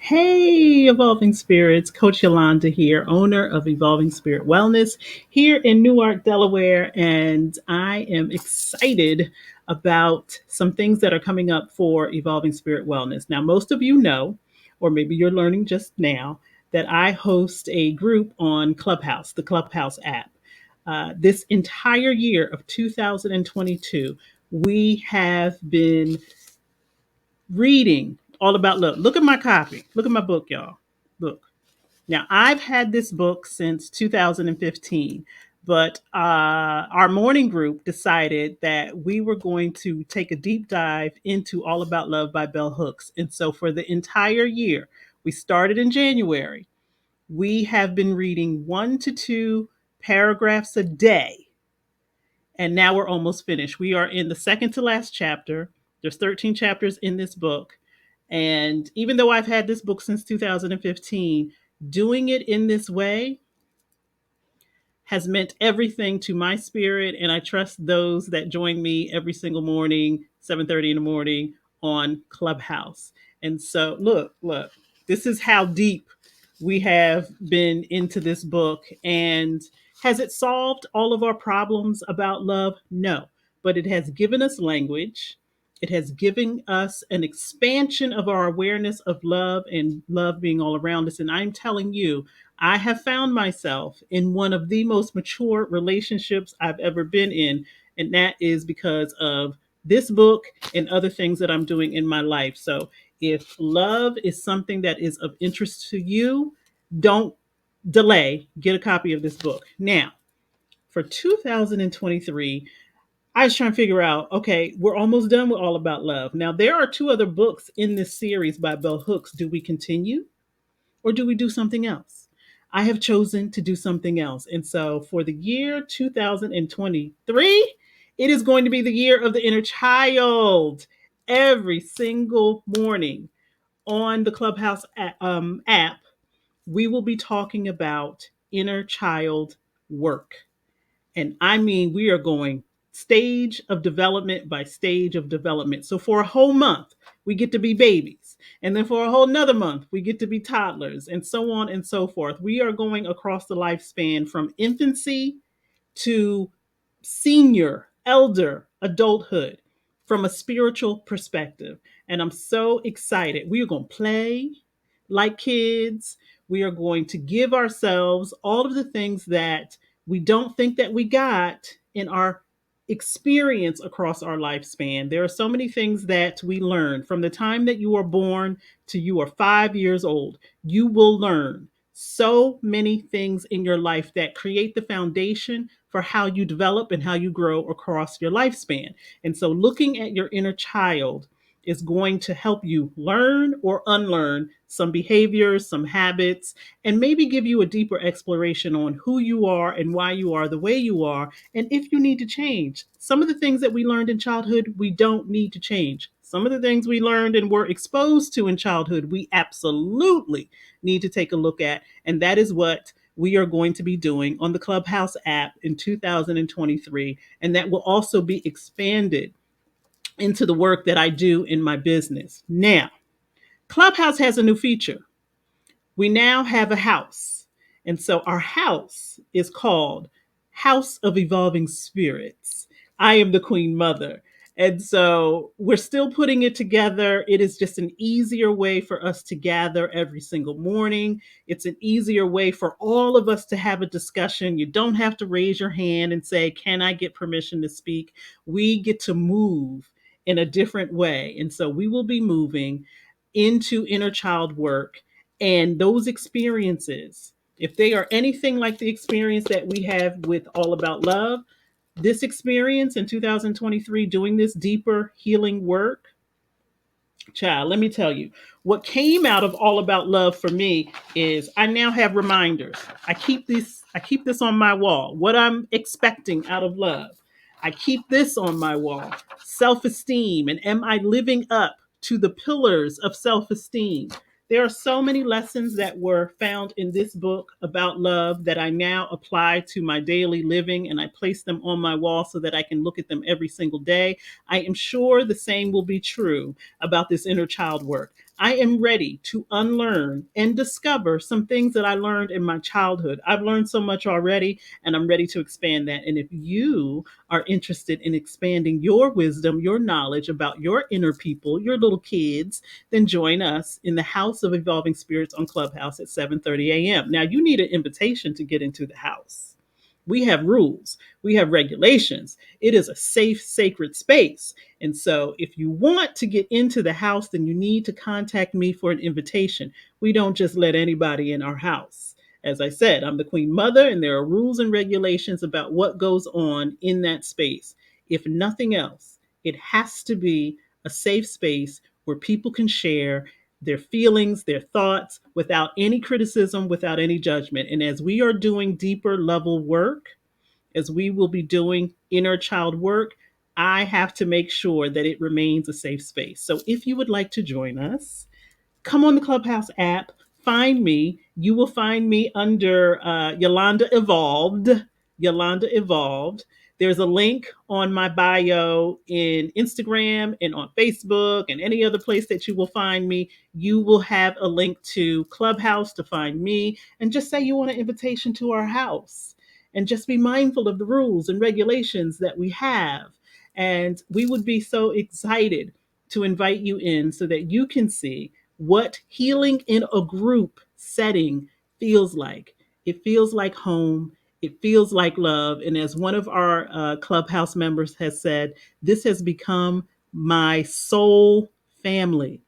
Hey, Evolving Spirits, Coach Yolanda here, owner of Evolving Spirit Wellness here in Newark, Delaware. And I am excited about some things that are coming up for Evolving Spirit Wellness. Now, most of you know, or maybe you're learning just now, that I host a group on ClubHouse, the ClubHouse app. This entire year of 2022, we have been reading all about love. Look at my copy. Look at my book, y'all. Look. Now, I've had this book since 2015, but our morning group decided that we were going to take a deep dive into All About Love by Bell Hooks. And so for the entire year, we started in January. We have been reading 1 to 2 paragraphs a day, and now we're almost finished. We are in the second to last chapter. There's 13 chapters in this book. And even though I've had this book since 2015, doing it in this way has meant everything to my spirit, and I trust those that join me every single morning, 7:30 in the morning on Clubhouse. And so, look, this is how deep we have been into this book. And has it solved all of our problems about love? No, but it has given us language. It has given us an expansion of our awareness of love and love being all around us. And I'm telling you, I have found myself in one of the most mature relationships I've ever been in. And that is because of this book and other things that I'm doing in my life. So if love is something that is of interest to you, don't delay. Get a copy of this book. Now, for 2023, I was trying to figure out, okay, we're almost done with All About Love. Now, there are two other books in this series by Bell Hooks. Do we continue? Or do we do something else? I have chosen to do something else. And so for the year 2023, it is going to be the year of the inner child. Every single morning on the Clubhouse app, we will be talking about inner child work. And I mean, we are going stage of development by stage of development. So for a whole month, we get to be babies. And then for a whole nother month, we get to be toddlers, and so on and so forth. We are going across the lifespan from infancy to senior, elder, adulthood from a spiritual perspective. And I'm so excited. We are going to play like kids. We are going to give ourselves all of the things that we don't think that we got in our experience across our lifespan. There are so many things that we learn from the time that you are born to you are 5 years old. You will learn so many things in your life that create the foundation for how you develop and how you grow across your lifespan. And so looking at your inner child is going to help you learn or unlearn some behaviors, some habits, and maybe give you a deeper exploration on who you are and why you are the way you are, and if you need to change. Some of the things that we learned in childhood, we don't need to change. Some of the things we learned and were exposed to in childhood, we absolutely need to take a look at. And that is what we are going to be doing on the Clubhouse app in 2023. And that will also be expanded into the work that I do in my business. Now, Clubhouse has a new feature. We now have a house. And so our house is called House of Evolving Spirits. I am the Queen Mother. And so we're still putting it together. It is just an easier way for us to gather every single morning. It's an easier way for all of us to have a discussion. You don't have to raise your hand and say, "Can I get permission to speak?" We get to move in a different way. And so we will be moving into inner child work, and those experiences, if they are anything like the experience that we have with All About Love, this experience in 2023, doing this deeper healing work, child, let me tell you, what came out of All About Love for me is I now have reminders. I keep this on my wall. What I'm expecting out of love. I keep this on my wall. Self-esteem, and am I living up to the pillars of self-esteem? There are so many lessons that were found in this book about love that I now apply to my daily living, and I place them on my wall so that I can look at them every single day. I am sure the same will be true about this inner child work. I am ready to unlearn and discover some things that I learned in my childhood. I've learned so much already, and I'm ready to expand that. And if you are interested in expanding your wisdom, your knowledge about your inner people, your little kids, then join us in the House of Evolving Spirits on Clubhouse at 7:30 a.m. Now, you need an invitation to get into the house. We have rules, we have regulations. It is a safe, sacred space. And so, if you want to get into the house, then you need to contact me for an invitation. We don't just let anybody in our house. As I said, I'm the Queen Mother, and there are rules and regulations about what goes on in that space. If nothing else, it has to be a safe space where people can share their feelings, their thoughts, without any criticism, without any judgment. And as we are doing deeper level work, as we will be doing inner child work, I have to make sure that it remains a safe space. So if you would like to join us, come on the Clubhouse app, find me. You will find me under Yolanda Evolved. Yolanda Evolved. There's a link on my bio in Instagram and on Facebook and any other place that you will find me. You will have a link to Clubhouse to find me, and just say you want an invitation to our house. And just be mindful of the rules and regulations that we have. And we would be so excited to invite you in so that you can see what healing in a group setting feels like. It feels like home. It feels like love. And as one of our Clubhouse members has said, this has become my soul family.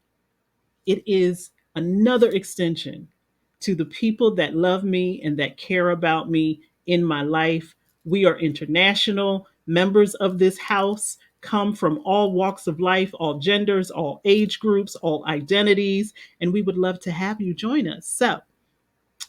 It is another extension to the people that love me and that care about me in my life. We are international. Members of this house come from all walks of life, all genders, all age groups, all identities, and we would love to have you join us. So,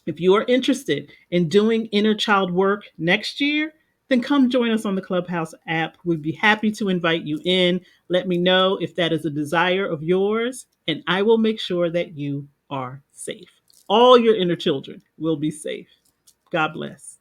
if you are interested in doing inner child work next year, then come join us on the Clubhouse app. We'd be happy to invite you in. Let me know if that is a desire of yours, and I will make sure that you are safe. All your inner children will be safe. God bless.